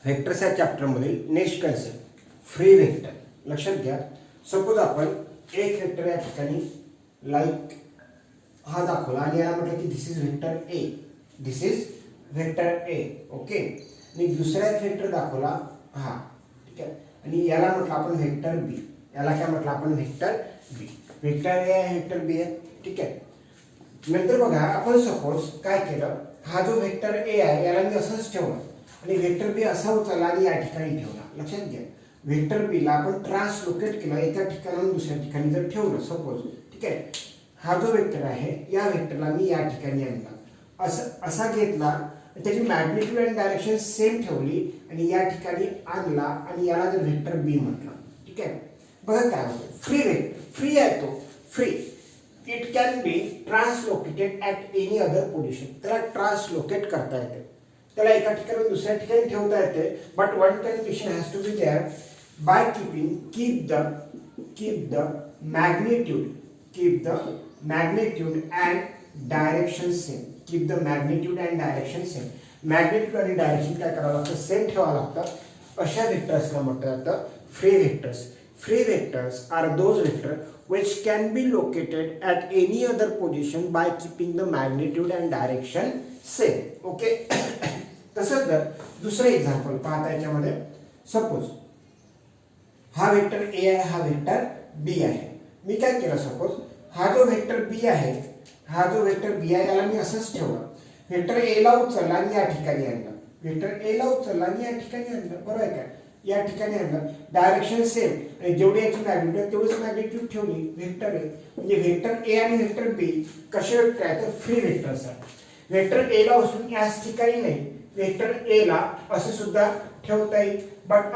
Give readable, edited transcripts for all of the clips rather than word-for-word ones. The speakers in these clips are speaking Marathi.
व्हेक्टर्सच्या चॅप्टरमधील नेक्स्ट कन्सेप्ट फ्री व्हेक्टर. लक्षात घ्या, सपोज आपण एक व्हेक्टर या ठिकाणी लाईक हा दाखवला आणि याला म्हटलं की this is vector A, this is vector A. Okay. आणि दुसरा एक व्हेक्टर दाखवला हा, ठीक आहे, आणि याला म्हटलं आपण व्हेक्टर बी. याला काय म्हटलं आपण व्हेक्टर बी. व्हेक्टर ए आहे, व्हेक्टर बी आहे, ठीक आहे. नंतर बघा आपण सपोज काय केलं, हा जो व्हेक्टर ए आहे याला मी असंच ठेवलं आणि व्हेक्टर बी असा उचलला आणि या ठिकाणी ठेवला. लक्षात घ्या, व्हेक्टर बी ला आपण ट्रान्सलोकेट केला, एका ठिकाणाहून दुसऱ्या ठिकाणी जर ठेवलं सपोज, ठीक आहे. हा जो व्हेक्टर आहे या व्हेक्टरला मी या ठिकाणी आणला, असा घेतला, त्याची मॅग्निट्यूड आणि डायरेक्शन सेम ठेवली आणि या ठिकाणी आणला आणि याला जर व्हेक्टर बी म्हटलं, ठीक आहे. बघा काय होतं, फ्री व्हेक्टर, फ्री आहे तो, free. It can be translocated at any other position. त्याला ट्रान्सलोकेट करता येते, त्याला एका ठिकाणी दुसऱ्या ठिकाणी ठेवता येते. But one condition has to be there, by keep the magnitude and direction same. Keep the magnitude and direction same. Magnitude आणि डायरेक्शन काय करावं लागतं, सेम ठेवावं लागतं. अशा व्हेक्टर्सला म्हटलं जातं free vectors. Free vectors are those vectors which can be located at any other position by keeping the magnitude and direction same. Okay. तसंच जर दुसरं एक्झाम्पल पाहता याच्यामध्ये, सपोज हा वेक्टर ए आहे, हा वेक्टर बी आहे. मी काय केलं, सपोज हा जो वेक्टर बी आहे, हा जो वेक्टर बी आहे याला मी असंच ठेवलं. वेक्टर ए ला उचलला आणि या ठिकाणी आणलं, वेक्टर ए ला उचलला आणि या ठिकाणी आणलं, बरोबर आहे का, या ठिकाणी आणलं. डायरेक्शन सेम, आणि जेवढी याची मॅग्निट्यूड तेवढीच मॅग्निट्यूड ठेवली. व्हेक्टर ए म्हणजे व्हेक्टर ए आणि व्हेक्टर बी कसे वेक्टर आहेत, तर फ्री व्हेक्टर्स आहेत. व्हेक्टर ए ला उचलून याच ठिकाणी नाही, व्हेक्टर ए ला असं सुद्धा ठेवता येईल. बट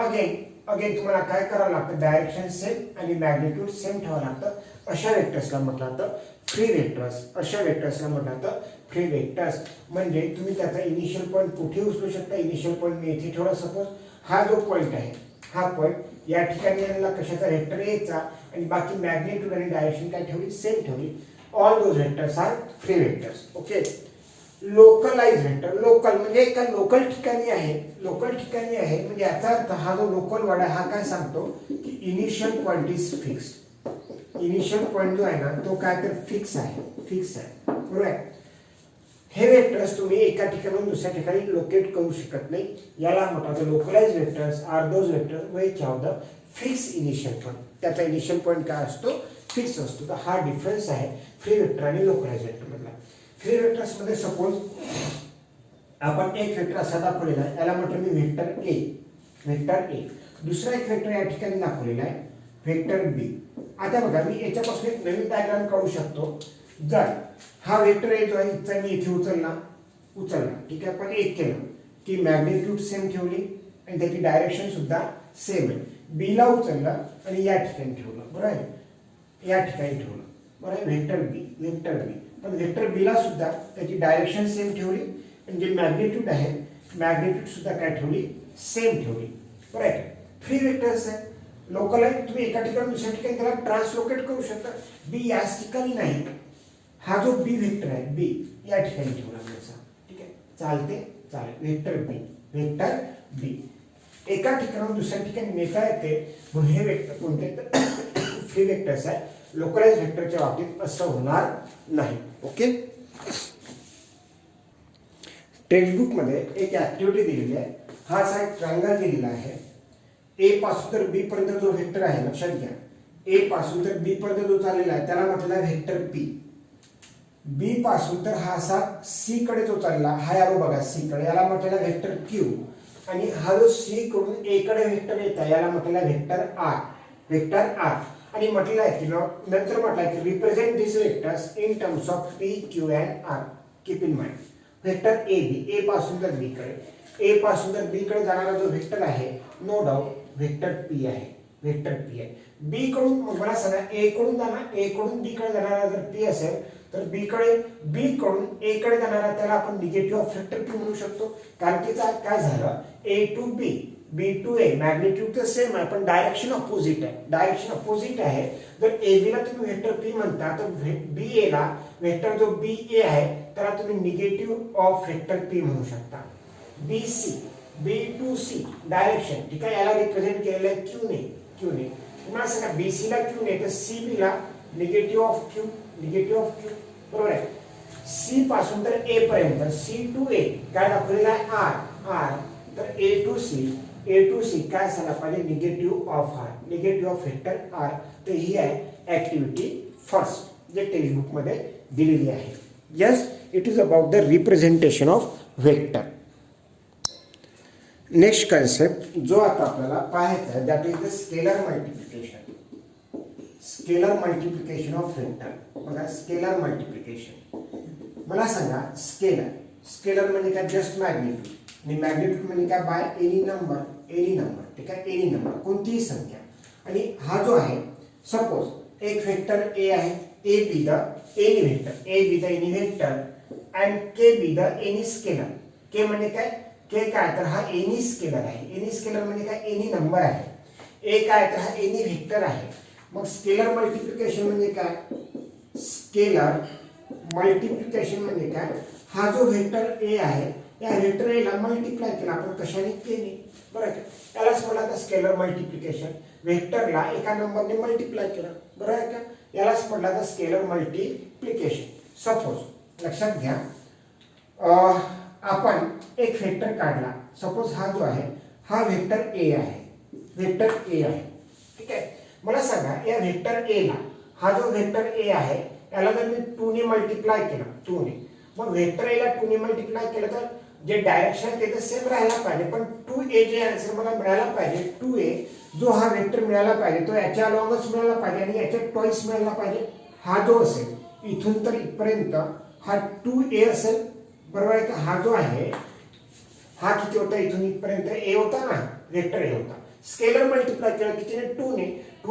अगेन तुम्हाला काय करावं लागतं, डायरेक्शन सेम आणि मॅग्निट्यूड सेम ठेवावं लागतं. अशा व्हेक्टर्सला म्हटलं जातं फ्री व्हेक्टर्स. अशा व्हेक्टर्सला म्हटलं जातं फ्री व्हेक्टर्स. म्हणजे तुम्ही त्याचा इनिशियल पॉईंट कुठे उचलू शकता. इनिशियल पॉईंट मी इथे ठेवला, सपोज हा जो पॉईंट आहे, हा पॉईंट या ठिकाणी आणला कशाचा, व्हेक्टर ए चा, आणि बाकी मॅग्निट्यूड आणि डायरेक्शन काय ठेवली, सेम ठेवली. All those vectors are free vectors. Okay. Localise vector, local म्हणजे एका लोकल ठिकाणी आहे, लोकल ठिकाणी आहे म्हणजे याचा अर्थ हा जो लोकल वर्ड आहे हा काय सांगतो की initial point is fixed. Initial point जो आहे ना तो काय तर फिक्स आहे, फिक्स आहे, बरोबर आहे. हे वेक्टर्स तुम्ही एका ठिकाणाहून दुसऱ्या ठिकाणी लोकेट करू शकत नाही. याला म्हणतात localise vectors are those vectors which have the fix initial point. त्याचा इनिशियल पॉईंट काय असतो, फिक्स असतो. तर हा डिफरन्स आहे फ्री वेक्टर आणि लोकलाइज वेक्टर मधला. फ्री वेक्टर्स मध्ये सपोज आपण एक वेक्टर असा दाखवलेला आहे, याला म्हटलं मी वेक्टर ए, वेक्टर ए. दुसरा एक वेक्टर या ठिकाणी दाखवलेला आहे वेक्टर बी. आता बघा मी याच्यापासून एक नवीन डायग्राम काढू शकतो. जर हा वेक्टर ए जो आहे इथं मी इथे उचलला, ठीक आहे, पण एक केलं की मॅग्निट्यूड सेम ठेवली आणि त्याची डायरेक्शन सुद्धा सेम आहे. बी ला उचलला आणि या ठिकाणी ठेवलं, बरोबर आहे, या ठिकाणी ठेवलं, बरोबर आहे, व्हेक्टर बी. पण व्हेक्टर बी ला सुद्धा त्याची डायरेक्शन सेम ठेवली आणि जे मॅग्निट्यूड आहे मॅग्निट्यूड सुद्धा काय ठेवली, सेम ठेवली, बरोबर आहे. फ्री वेक्टर्स आहे, लोकल आहे. तुम्ही एका ठिकाणी दुसऱ्या ठिकाणी त्याला ट्रान्सलोकेट करू शकता. बी याच ठिकाणी नाही, हा जो बी वेक्टर आहे बी या ठिकाणी ठेवला असा, ठीक आहे, चालते, चालेल. वेक्टर बी एका ठिकाणाहून दुसऱ्या ठिकाणी नेता येते म्हणून हे वेक्टर कोणते फ्री वेक्टर्स आहे. लोकलाइज वेक्टरच्या बाबतीत असं होणार नाही. ओके. टेक्स्टबुक मध्ये एक ऍक्टिव्हिटी दिलेली आहे. हा असा एक ट्रायंगल दिलेला आहे. ए पासून तर बी पर्यंत जो वेक्टर आहे, लक्षात घ्या, ए पासून तर बी पर्यंत जो चाललेला आहे त्याला म्हटलं व्हेक्टर पी. बी पासून तर हा असा सी कडे जो चालला, हा यारो बघा सी कडे, याला म्हटलेला व्हेक्टर क्यू. आणि हा जो सी कडून ए कडे व्हेक्टर येत आहे याला म्हटलेला व्हेक्टर आर, व्हेक्टर आर. आणि म्हटलं आहे की नंतर म्हटलं आहे की represent this vectors in terms of P Q and R. Keep in mind vector A B, A पासून तर बी कडे, ए पासून तर बी कडे जाणारा जो व्हेक्टर आहे नो डाऊट व्हेक्टर पी आहे, व्हेक्टर पी आहे. बी कडून मला सांगा ए कडून जाणार, ए कडून बी कडे जाणारा जर पी असेल तर बी कडून ए कडे जाणारा त्याला आपण निगेटिव्ह ऑफ व्हेक्टर पी म्हणू शकतो. कारण की काय झालं, A to B, B to A, magnitude तर सेम आहे पण डायरेक्शन अपोजिट आहे, डायरेक्शन अपोजिट आहे. जर ए बी ला तुम्ही व्हेक्टर पी म्हणता तर बी ए ला व्हेक्टर जो बी ए आहे त्याला तुम्ही निगेटिव्ह ऑफ व्हेक्टर पी म्हणू शकता. बी सी B2C डायरेक्शन, ठीक आहे, याला रिप्रेझेंट केलेलं आहे क्यूने. तुम्हाला सांगा BC ला क्यू नाही तर CB ला निगेटिव्ह ऑफ क्यू, बरोबर आहे. C पासून तर A पर्यंत, C to A काय दाखवलेलं आहे R, तर A to C काय झाला पाहिजे, निगेटिव्ह ऑफ वेक्टर R. तर ही आहे ऍक्टिव्हिटी फर्स्ट जे टेक्स्ट बुक मध्ये दिलेली आहे. Yes, it is about the representation of vector. Next concept जो आता आपल्याला पाहायचा आहे that is the scalar multiplication of vector. बघा, स्केलर मल्टिप्लिकेशन मला सांगा, स्केलर म्हणजे काय, जस्ट मॅग्निट्यूड, आणि मॅग्निट्यूड म्हणजे काय, बाय एनी नंबर, ठीक आहे, एनी नंबर कोणतीही संख्या. आणि हा जो आहे, सपोज एक वेक्टर A आहे, A be the any vector and K be the any scalar. K म्हणजे काय, K काय, तर हा एनी स्केलर आहे. एनी स्केलर म्हणजे काय, एनी नंबर आहे. A काय, तर हा एनी वेक्टर आहे. मग स्केलर मल्टिप्लिकेशन म्हणजे काय, स्केलर मल्टिप्लिकेशन म्हणजे काय, हा जो वेक्टर A आहे या वेक्टर A ला मल्टिप्लाय केला आपण कशाने, केने, बरोबर आहे. त्यालाच म्हटलं स्केलर मल्टिप्लिकेशन. वेक्टरला एका नंबरने मल्टिप्लाय केलं, बरोबर आहे का, यालाच म्हटलं स्केलर मल्टिप्लिकेशन. सपोज लक्षात घ्या, आपण एक वेक्टर काढला. सपोज हा जो आहे हा वेक्टर A आहे, ठीक आहे. मला सांगा, या वेक्टर A ला, हा जो वेक्टर A आहे याला जर मी 2 ने मल्टिप्लाय केला, 2 ने, मग वेक्टर A ला 2 ने मल्टिप्लाय केलं तर जे डायरेक्शन आहे ते तर सेम राहायला पाहिजे, पण 2A जे आन्सर मला मिळायला पाहिजे, 2A जो हा वेक्टर मिळायला पाहिजे तो याच्या अलॉंगच मिळायला पाहिजे आणि याच्या ट्वाइस मिळायला पाहिजे. हा जो असेल इथून तर इथपर्यंत हा 2A असेल, बरोबर आहे का. हा जो आहे हा किती होता, इथून इथपर्यंत A होता ना, वेक्टर A होता. स्केलर मल्टिप्लाय केलं कितीने, 2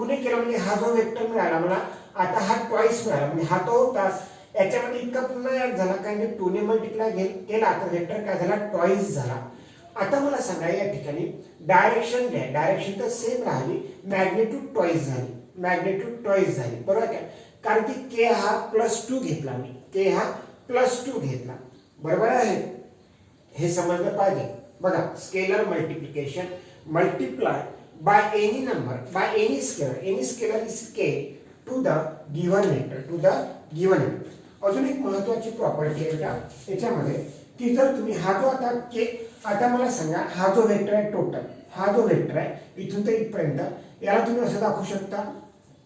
ने केलं म्हणजे हा जो वेक्टर मिळाला मला, आता हा ट्वाइस मिळाला म्हणजे हा तो होताच, याच्यामध्ये इतका पुन्हा ऍड झाला, कारण 2 ने मल्टिप्लाय केला तर वेक्टर काय झाला, ट्वाइस झाला. आता मला सांगा, या ठिकाणी डायरेक्शन घ्या, डायरेक्शन तर सेम राहिली, मॅग्निट्यूड ट्वाइस झाली, बरोबर आहे, कारण की K हा +2 घेतला मी, बरोबर आहे. हे समजलं पाहिजे. बघा, scalar multiplication, multiply by any number, by any scalar is K to the given vector, अजून एक महत्वाची प्रॉपर्टी आहे का याच्यामध्ये, की जर तुम्ही हा जो आता मला सांगा, हा जो वेक्टर आहे टोटल, हा जो वेक्टर आहे इथून तर इथपर्यंत, याला तुम्ही असं दाखवू शकता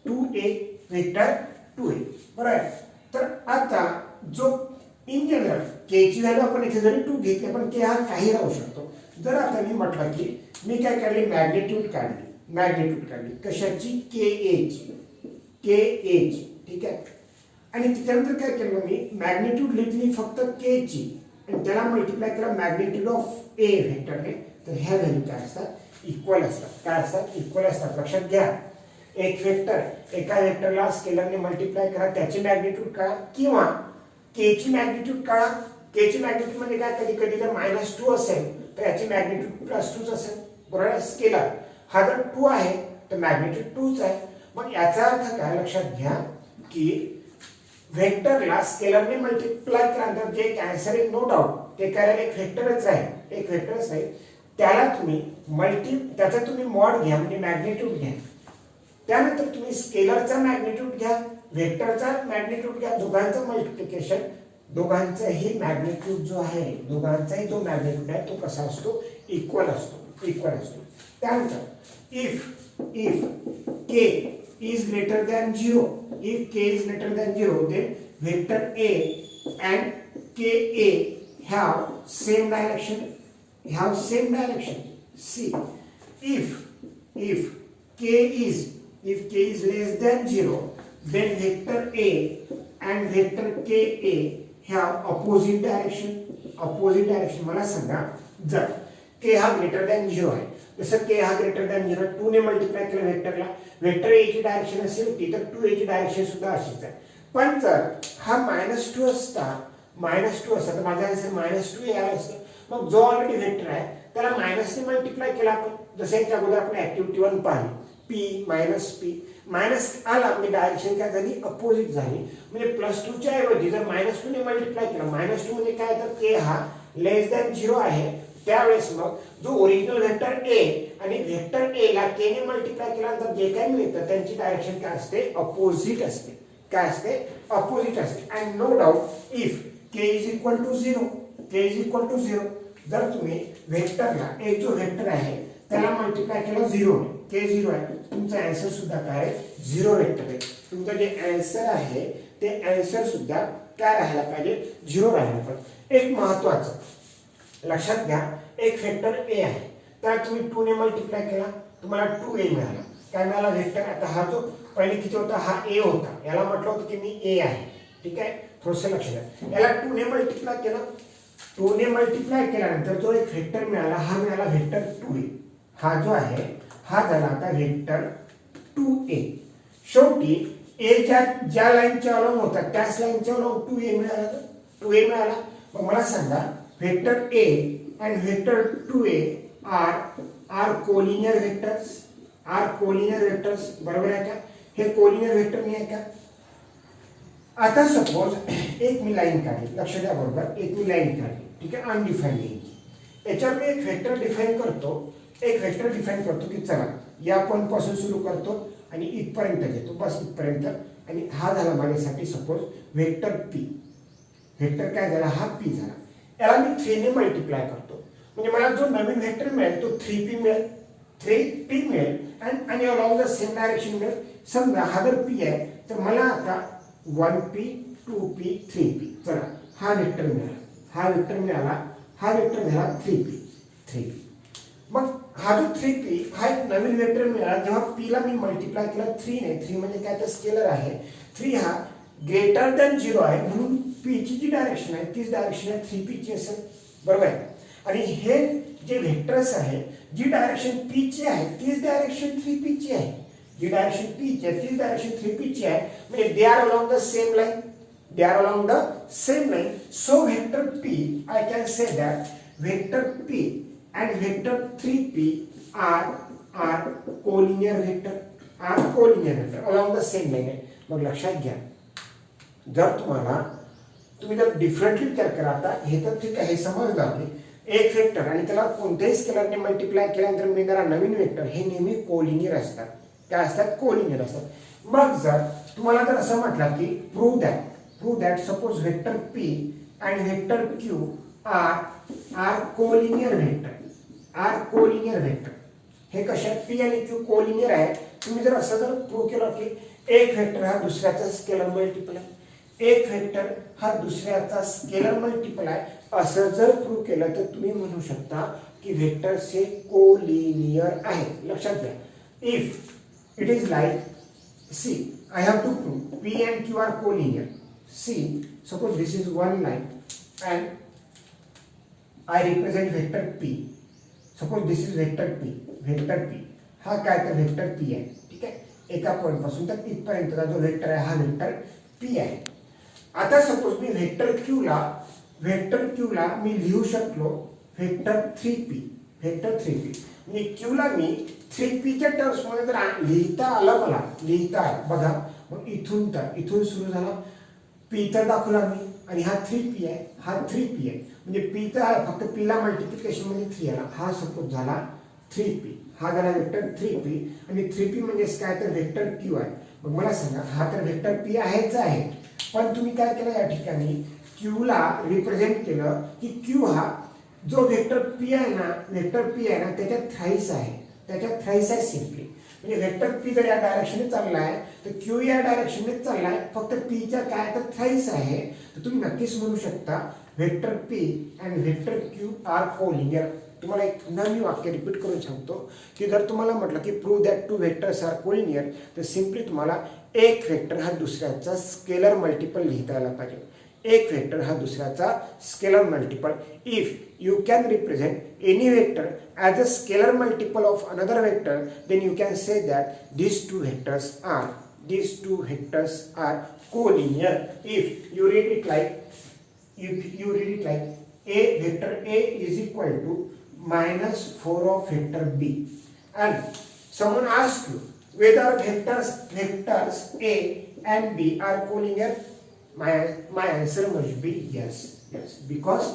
2A वेक्टर 2A, बरोबर आहे. तर आता जो इन जनरल K ची व्हॅल्यू आपण इथे जरी 2 घेतली, पण K हा काही राहू शकतो. जर आता मी म्हटलं की मी काय काढली, मॅग्निट्यूड काढली कशाची, KA ची, ठीक आहे. आणि त्याच्यानंतर काय केलं मी, मॅग्निट्यूड लिहिली फक्त K ची आणि त्याला मल्टिप्लाय केला मॅग्निट्यूड ऑफ A वेक्टरने. तर ह्या व्हॅल्यू काय असतात, इक्वल असतात. लक्षात घ्या, एक वेक्टर, एका वेक्टरला स्केलरने मल्टिप्लाय करा, त्याची मॅग्निट्यूड काढा, किंवा K ची मॅग्निट्यूड काढा. K ची मॅग्निट्यूड म्हणजे काय, कधी कधी जर -2 असेल तर याची मॅग्निट्यूड +2 असेल, बरोबर आहे. स्केलर हा जर 2 आहे तर मॅग्निट्यूड 2च आहे. मग याचा अर्थ काय, लक्षात घ्या की वेक्टरला स्केलरने मल्टिप्लाय केल्यानंतर जे आन्सर आहे, नो डाऊट ते काय, एक वेक्टरच आहे. त्याचा तुम्ही मॉड घ्या, म्हणजे मॅग्निट्यूड घ्या. त्यानंतर तुम्ही स्केलरचा मॅग्निट्यूड घ्या, वेक्टरचा मॅग्निट्यूड घ्या, दोघांचं मल्टिप्लिकेशन, दोघांचाही मॅग्निट्यूड जो आहे, दोघांचाही जो मॅग्निट्यूड आहे तो कसा असतो, इक्वल असतो. त्यानंतर if K is greater than 0, then vector A and KA have same direction. See, if K is less than 0, then vector A and vector KA have opposite direction. मला सांगा, जर K हा ग्रेटर दॅन 0 आहे, जसं K हा ग्रेटर दॅन 0 2 ने मल्टिप्लाय केलं वेक्टरला, वेक्टर A ची डायरेक्शन असेल ती, तर 2A ची डायरेक्शन सुद्धा अशीच आहे. पण जर हा -2 असता तर माझा आन्सर -2A आला असतं. मग जो ऑलरेडी वेक्टर आहे त्याला मायनसने मल्टिप्लाय केला आपण, जसं याच्या अगोदर आपण ऍक्टिव्हिटी 1 पाहिली, P मायनस आला म्हणजे डायरेक्शन काय झाली, अपोजिट झाली. म्हणजे +2 च्या ऐवजी जर -2 ने मल्टिप्लाय केलं, -2 म्हणजे काय, तर K हा लेस दॅन 0 आहे, त्यावेळेस मग जो ओरिजिनल व्हेक्टर ए आणि व्हेक्टर ए ला के ने मल्टिप्लाय केल्यानंतर जे काही मिळतं त्यांची डायरेक्शन काय असते, अपोजिट असते. काय असते, अपोजिट असते. And no doubt if K is equal to 0, K is equal to 0, जर तुम्ही व्हेक्टरला एक जो व्हेक्टर आहे त्याला मल्टिप्लाय केलं 0 ने, के 0 आहे, तुमचा आन्सर सुद्धा काय आहे, 0 व्हेक्टर आहे. तुमचं जे आन्सर आहे ते आन्सर सुद्धा काय राहायला पाहिजे, 0 राहायला पाहिजे. एक महत्वाचं लक्षात घ्या, एक व्हेक्टर ए आहे, त्याला तुम्ही 2 ने मल्टिप्लाय केला, तुम्हाला 2a मिळाला. काय मिळाला, व्हेक्टर. आता हा जो पहिले किती होता, हा ए होता, याला म्हटलं होतं की मी ए आहे. ठीक आहे, थोडंसं लक्ष द्या. याला 2 ने मल्टिप्लाय केलं, 2 ने मल्टिप्लाय केल्यानंतर जो एक व्हेक्टर मिळाला, हा मिळाला व्हेक्टर 2a. हा जो आहे हा झाला आता व्हेक्टर 2a. शेवटी ए ज्या लाईनच्या अलॉंग होता त्याच लाईनच्या अलॉंग 2a मिळाला. 2a मिळाला. मग मला सांगा, vector A and vector 2a are collinear vectors. Are collinear vectors, बरोबर आहे का? हे कोलिनियर व्हेक्टर नाही आहे का? आता सपोज एक मी लाईन काढली, लक्ष द्या बरोबर, एक मी लाईन काढली, ठीक आहे, अनडिफाईन्ड लाईन. याच्यावर मी एक व्हेक्टर डिफाईन करतो, एक व्हेक्टर डिफाईन करतो की चला या पॉईंट पासून सुरू करतो आणि इथपर्यंत घेतो, बस इथपर्यंत. आणि हा झाला माझ्यासाठी सपोज व्हेक्टर पी. व्हेक्टर काय झाला, हा पी झाला. याला मी 3 ने मल्टिप्लाय करतो, म्हणजे मला जो नवीन व्हेक्टर मिळेल तो 3p मिळेल, 3p मिळेल आणि अलॉंग द सेम डायरेक्शन मिळेल. समजा हा जर पी आहे तर मला आता 1p 2p 3p, चला हा व्हेक्टर मिळाला, हा व्हेक्टर मिळाला, हा व्हेक्टर झाला 3p. मग हा जो 3p हा एक नवीन व्हेक्टर मिळाला जेव्हा p ला मी मल्टिप्लाय केला 3 ने. 3 म्हणजे काय, तर स्केलर आहे. 3 हा ग्रेटर दॅन 0 आहे, म्हणून p ची जी डायरेक्शन आहे तीच डायरेक्शन आहे 3p ची असेल, बरोबर आहे. आणि हे जे व्हेक्टर्स आहे, जी डायरेक्शन p ची आहे तीच डायरेक्शन 3p ची आहे. जी डायरेक्शन p ची आहे तीच डायरेक्शन 3p ची आहे, म्हणजे they are along the same line. They are along the same line. So vector p, I can say that vector p and vector 3p are collinear vector. Are collinear vector along the same line. मग लक्षात घ्या, जर तुम्ही जर डिफरंटली विचार करा, आता हे तर ठीक आहे, हे समजलं आपली. एक वेक्टर आणि त्याला कोणत्याही स्केलरने मल्टिप्लाय केल्यानंतर मिळणारा नवीन वेक्टर हे नेहमी कोलिनियर असतात. काय असतात, कोलिनियर असतात. मग जर तुम्हाला जर असं म्हटलं की prove that suppose vector p and vector q are collinear vector. हे कशात, p आणि q कोलिनियर आहे. तुम्ही जर असं जर प्रूव्ह केलं की एक व्हेक्टर हा दुसऱ्याचा स्केलर मल्टिपल आहे, एक व्हेक्टर हा दुसऱ्याचा स्केलर मल्टिपल आहे, असं जर प्रूव्ह केलं तर तुम्ही म्हणू शकता की व्हेक्टर्स हे कोलिनियर आहे. लक्षात घ्या, if it is like see, I have to prove p and q are collinear. See, suppose this is one line and I represent vector p. Suppose this is vector p. हा काय, तर वेक्टर p आहे. ठीक आहे, एका पॉइंट पासून तर इथपर्यंतचा जो वेक्टर आहे हा वेक्टर p आहे. आता सपोज मी वेक्टर q ला मी लिहू शकलो वेक्टर 3p. म्हणजे q ला मी 3p च्या टर्म्स मध्ये जर लिहिता आलं, मला लिहिता आलं, बघा. मग इथून सुरू झाला, p तर दाखवला मी, आणि हा 3p आहे, हा 3p आहे, म्हणजे p तर फक्त p ला मल्टिप्लिकेशन मध्ये 3 आला, हा सपोज झाला 3p, हा झाला वेक्टर 3p. आणि 3p म्हणजे काय, तर वेक्टर q आहे. मग मला सांगा, हा तर वेक्टर p आहेच आहे, पण तुम्ही काय केलं या ठिकाणी, q ला रिप्रेझेंट केलं की q हा जो वेक्टर p आहे ना, त्याच्यात थ्राईस आहे सिम्पली. म्हणजे वेक्टर p जर या डायरेक्शनने चालला आहे तर q या डायरेक्शनने चालला आहे, फक्त p च्या काय तर थ्राईस आहे. तर तुम्ही नक्कीच म्हणू शकता vector p and vector q are collinear. तुम्हाला एक पुन्हा मी वाक्य रिपीट करून सांगतो की जर तुम्हाला म्हटलं की prove that 2 vectors are collinear, तर सिम्पली तुम्हाला एक वेक्टर हा दुसऱ्याचा स्केलर मल्टिपल लिहिता आला पाहिजे. एक वेक्टर हा दुसऱ्याचा scalar multiple. If you can represent any vector as a scalar multiple of another vector, then you can say that these two vectors are collinear. If you read it like a vector a is equal to -4 of vector b, and someone asks you whether vectors a and b are collinear, my answer must be yes, because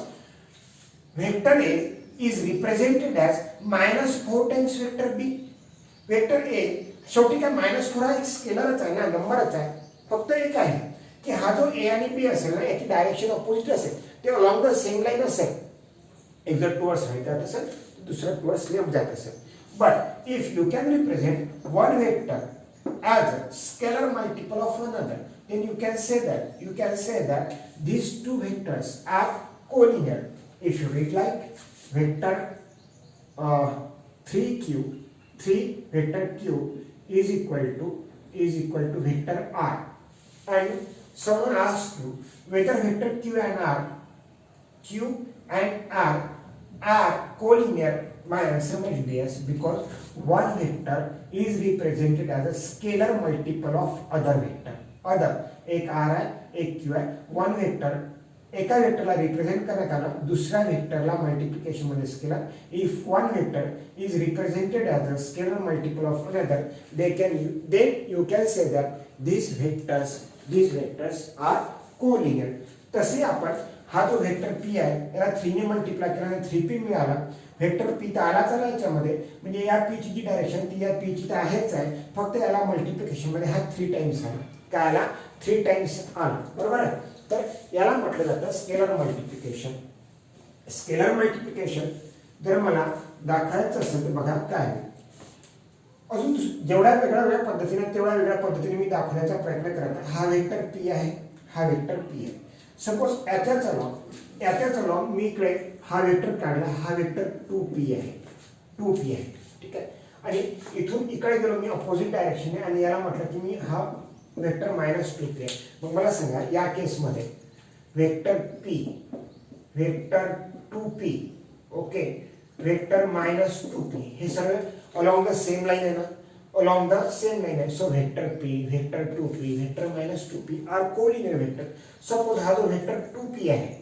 vector A is represented as -4 times vector B. Vector A शेवटी काय -4 हा एक स्केलरच आहे ना, नंबरच आहे. फक्त एक आहे की हा जो ए आणि बी असेल ना याची डायरेक्शन अपोजिट असेल, ते अलॉंग द सेम लाईन असेल. एक जर टुवर्ड्स राईट जात असेल तर दुसरा टुवर्ड्स लेफ्ट जात असेल. But if you can represent one vector as a scalar multiple of another, then you can say that these two vectors are collinear. If you read like vector 3 vector q is equal to vector r, and someone asks you whether vector q and r are collinear, my answer must be yes, because one vector is represented as a scalar multiple of other vector. other एक r आहे एक q आहे. वन वेक्टर एका वेक्टरला रिप्रेझेंट करण्यात आलं, दुसऱ्या वेक्टरला मल्टिप्लिकेशन मध्ये scalar. If one vector is represented as a scalar multiple of another, then you can say that these vectors are collinear. तसे आपण हा जो वेक्टर p आहे याला 3 ने मल्टिप्लाय केल्याने 3p मिळाला. वेक्टर p तर आला चला याच्यामध्ये, म्हणजे या p ची जी डायरेक्शन ती या p ची तर आहेच आहे, फक्त याला मल्टिप्लिकेशन मध्ये हा 3 टाइम्स आला. काय आला? 3 टाइम्स आला. बरोबर आहे. तर याला म्हटलं जातं स्केलर मल्टिप्लिकेशन. स्केलर मल्टिप्लिकेशन जर मला दाखवायचं असेल तर बघा काय अजून जेवढ्या वेगळ्या पद्धतीने तेवढ्या वेगळ्या पद्धतीने मी दाखवण्याचा प्रयत्न करत. हा वेक्टर p आहे, हा वेक्टर p आहे. सपोज याच्याच अलॉंग मी इकडे हा वेक्टर काढला, हा वेक्टर 2p आहे. ठीक आहे. आणि इथून इकडे गेलो मी अपोजिट डायरेक्शनने आणि याला म्हटलं की मी हा वेक्टर -2p आहे. मग मला सांगा या केसमध्ये vector p, vector 2p, okay, vector -2p, हे सगळे अलॉंग द सेम लाईन आहे ना, along the same line है. So vector p, vector 2p, vector -2p are collinear vector. Suppose हा जो vector 2p आहे,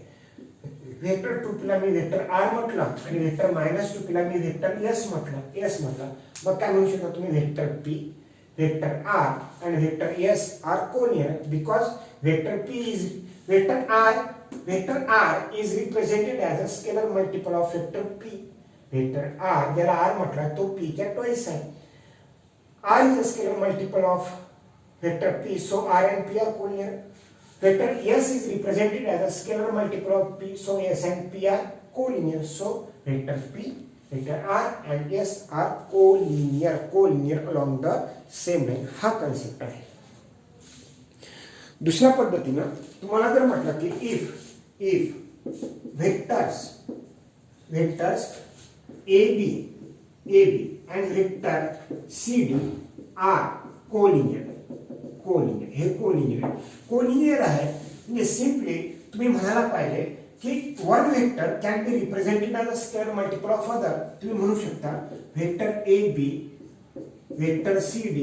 वेक्टर 2p ला मी वेक्टर r म्हटलं आणि वेक्टर -2p ला मी वेक्टर s म्हटलं. मग काय म्हणू शकता तुम्ही? Vector p, vector r and vector s are collinear because vector r is represented as a scalar multiple of vector p. Vector r ज्याला r म्हटलं तो p च्या ट्वाइस आहे. R is a scalar multiple of vector p, so R and p are collinear. Vector s is represented as a scalar multiple of p, so s and p are collinear. So vector p, vector r and s are collinear along the same line. हा कन्सेप्ट आहे. दुसऱ्या पद्धतीनं तुम्हाला जर म्हटलं की if vectors ab and vector cd are collinear. हे collinear आहे म्हणजे सिंपली तुम्ही म्हणायला पाहिजे की one vector can be represented as a scalar multiple of other. तुम्ही म्हणू शकता वेक्टर ab, वेक्टर cd,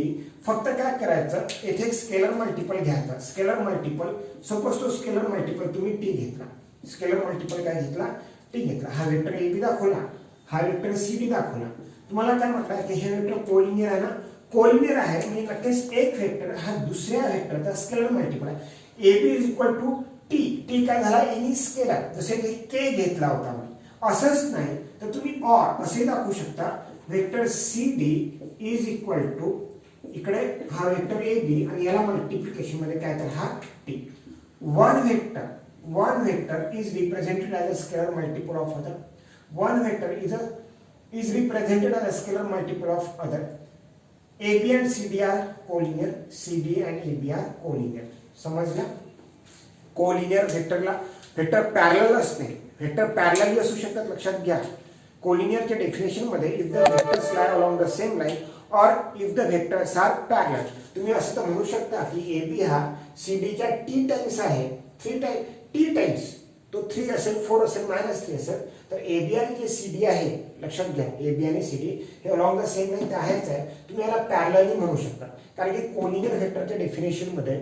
फक्त काय करायचं येथे एक स्केलर मल्टिपल घ्यायचा. स्केलर मल्टिपल सपोज तो स्केलर मल्टिपल तुम्ही t घेतला. स्केलर मल्टिपल काय घेतला? t घेतला. हा वेक्टर ab दाखवला, हा वेक्टर cd दाखवला. तुम्हाला काय म्हटलं की हे वेक्टर कोलिनियर आहे ना? कोलिनियर आहे म्हणजे नक्कीच एक वेक्टर हा दुसऱ्या वेक्टरचा स्केलर मल्टिपल आहे. ab is equal to t काय झाला? एनी स्केलर, जसे की k घेतला होता मी. असंच नाही तर तुम्ही और असे दाखवू शकता. Vector cd is equal to इकडे हा वेक्टर ab आणि याला मल्टिप्लिकेशन मध्ये काय तर हा t. One vector is represented as a scalar multiple of other. One vector is represented as a scalar multiple of other. AB and CD are collinear. CD and AB are collinear. समजला? कोलिनियर वेक्टरला वेक्टर पॅरलल असते, वेक्टर पॅरलली असू शकतात. लक्षात घ्या कोलिनियरच्या डेफिनेशन मध्ये if the vectors lie along the same line or if the vectors are parallel. तुम्ही असं तर म्हणू शकता की AB हा CD च्या t टाइम्स आहे. 3 t टाइम्स तो 3 असेल, 4 असेल, -3 असेल. तर AB आणि जे CD आहे लक्षात घ्या AB आणि CD हे अलॉंग द सेम लाईन आहेच आहे. तुम्ही याला पॅरलली म्हणू शकता कारण की कोलिनियर वेक्टरच्या डेफिनेशन मध्ये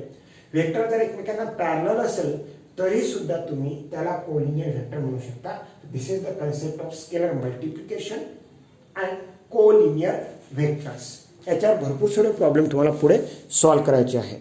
वेक्टर जर एकमेकांना पॅरलल असेल तरी सुद्धा तुम्ही त्याला कोलिनियर वेक्टर म्हणू शकता. This is the concept of scalar multiplication and collinear vectors. याच्यावर भरपूर सारे प्रॉब्लेम तुम्हाला पुढे सॉल्व्ह करायचे आहे.